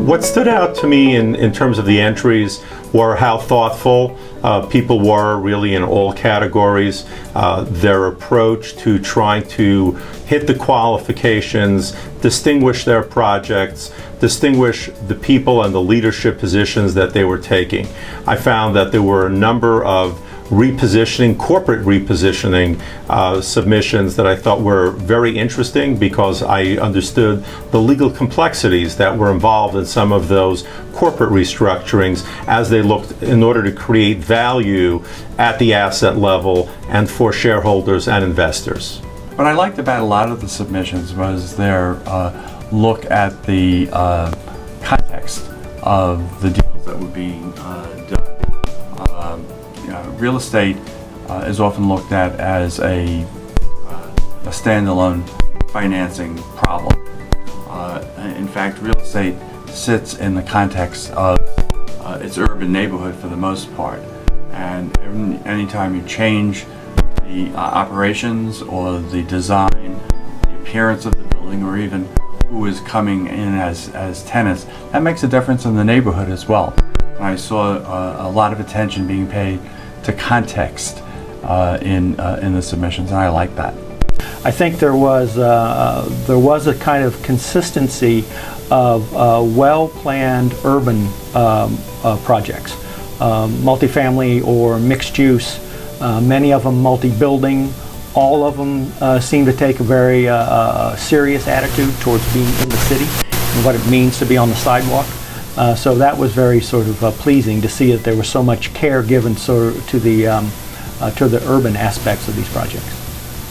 What stood out to me in terms of the entries were how thoughtful people were really in all categories. Their approach to trying to hit the qualifications, distinguish their projects, distinguish the people and the leadership positions that they were taking. I found that there were a number of corporate repositioning submissions that I thought were very interesting because I understood the legal complexities that were involved in some of those corporate restructurings as they looked in order to create value at the asset level and for shareholders and investors. What I liked about a lot of the submissions was their look at the context of the deals that were being done. Real estate is often looked at as a standalone financing problem. In fact, real estate sits in the context of its urban neighborhood for the most part. And anytime you change the operations or the design, the appearance of the building, or even who is coming in as tenants, that makes a difference in the neighborhood as well. And I saw a lot of attention being paid to context in the submissions, and I like that. I think there was a kind of consistency of well-planned urban projects, multifamily or mixed use, many of them multi-building. All of them seem to take a very serious attitude towards being in the city and what it means to be on the sidewalk. So that was very sort of pleasing to see that there was so much care given to the urban aspects of these projects.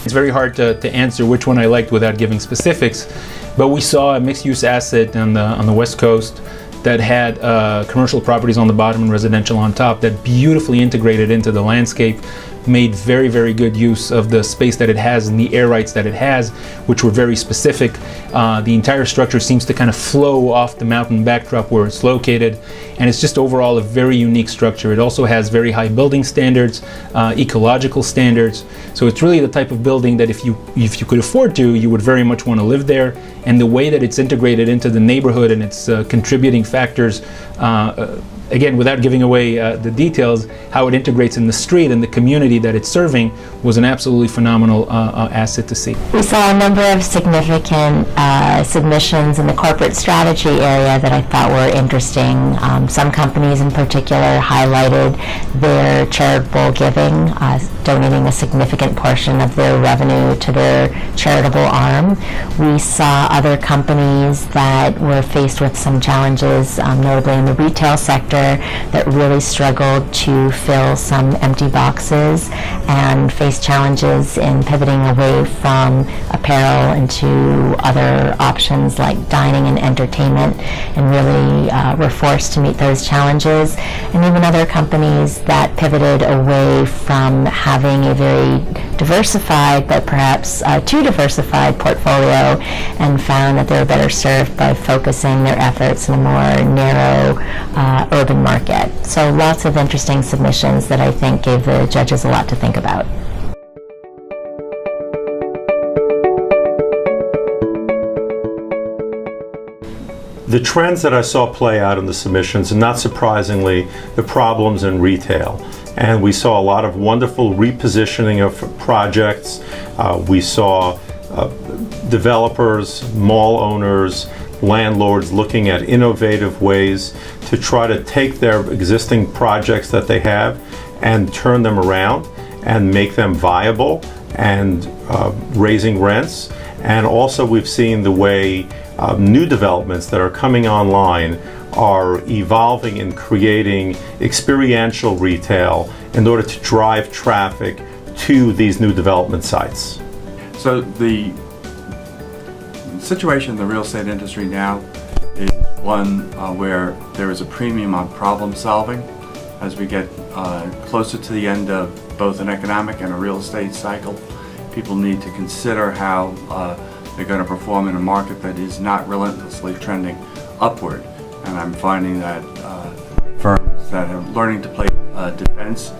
It's very hard to answer which one I liked without giving specifics, but we saw a mixed-use asset on the West Coast that had commercial properties on the bottom and residential on top that beautifully integrated into the landscape, made very, very good use of the space that it has and the air rights that it has, which were very specific. The entire structure seems to kind of flow off the mountain backdrop where it's located, and it's just overall a very unique structure. It also has very high building standards, ecological standards, so it's really the type of building that if you could afford to, you would very much want to live there. And the way that it's integrated into the neighborhood and its contributing factors, again, without giving away the details, how it integrates in the street and the community that it's serving was an absolutely phenomenal asset to see. We saw a number of significant submissions in the corporate strategy area that I thought were interesting. Some companies in particular highlighted their charitable giving, donating a significant portion of their revenue to their charitable arm. We saw other companies that were faced with some challenges, notably in the retail sector, that really struggled to fill some empty boxes and faced challenges in pivoting away from apparel into other options like dining and entertainment, and really were forced to meet those challenges. And even other companies that pivoted away from having a very diversified but perhaps too diversified portfolio and found that they were better served by focusing their efforts in a more narrow urban market. So lots of interesting submissions that I think gave the judges a lot to think about. The trends that I saw play out in the submissions, and not surprisingly, the problems in retail. And we saw a lot of wonderful repositioning of projects. We saw developers, mall owners, landlords looking at innovative ways to try to take their existing projects that they have and turn them around and make them viable and raising rents. And also we've seen the way new developments that are coming online are evolving and creating experiential retail in order to drive traffic to these new development sites. So the situation in the real estate industry now is one where there is a premium on problem solving. As we get closer to the end of both an economic and a real estate cycle, people need to consider how they're going to perform in a market that is not relentlessly trending upward. And I'm finding that firms that are learning to play defense,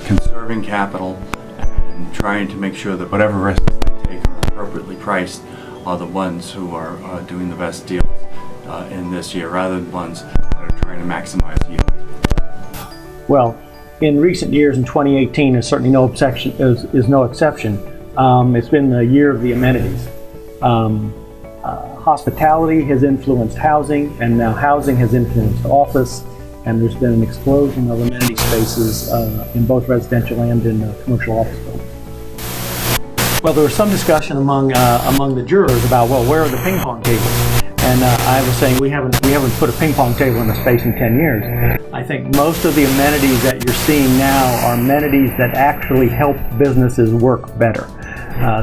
conserving capital, and trying to make sure that whatever risks they take are appropriately priced are the ones who are doing the best deals. in this year, rather than ones that are trying to maximize yield? Well, in recent years, in 2018, is certainly no exception. Is no exception. It's been the year of the amenities. Hospitality has influenced housing, and now housing has influenced office, and there's been an explosion of amenity spaces in both residential and in commercial office buildings. Well, there was some discussion among the jurors about, well, where are the ping pong tables? And I was saying we haven't put a ping pong table in a space in 10 years. I think most of the amenities that you're seeing now are amenities that actually help businesses work better.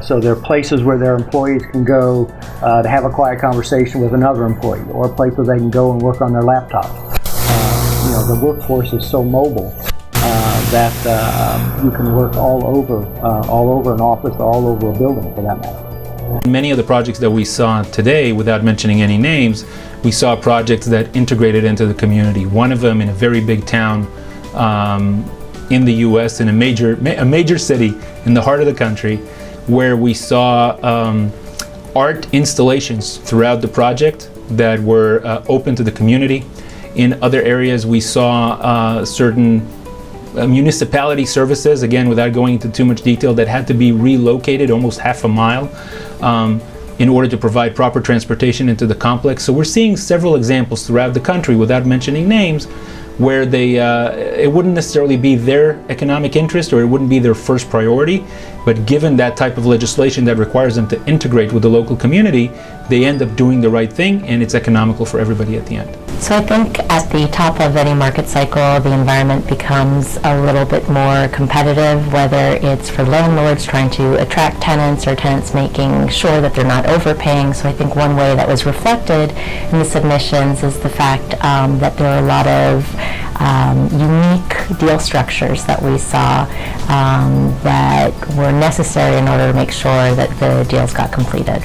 So they're places where their employees can go to have a quiet conversation with another employee, or a place where they can go and work on their laptop. The workforce is so mobile that you can work all over an office, all over a building for that matter. Many of the projects that we saw today, without mentioning any names, we saw projects that integrated into the community. One of them in a very big town in the U.S., in a major city in the heart of the country, where we saw art installations throughout the project that were open to the community. In other areas, we saw certain municipality services, again, without going into too much detail, that had to be relocated almost half a mile in order to provide proper transportation into the complex. So we're seeing several examples throughout the country, without mentioning names, where it wouldn't necessarily be their economic interest, or it wouldn't be their first priority, but given that type of legislation that requires them to integrate with the local community, they end up doing the right thing, and it's economical for everybody at the end. So I think at the top of any market cycle, the environment becomes a little bit more competitive, whether it's for landlords trying to attract tenants, or tenants making sure that they're not overpaying. So I think one way that was reflected in the submissions is the fact that there are a lot of unique deal structures that we saw that were necessary in order to make sure that the deals got completed.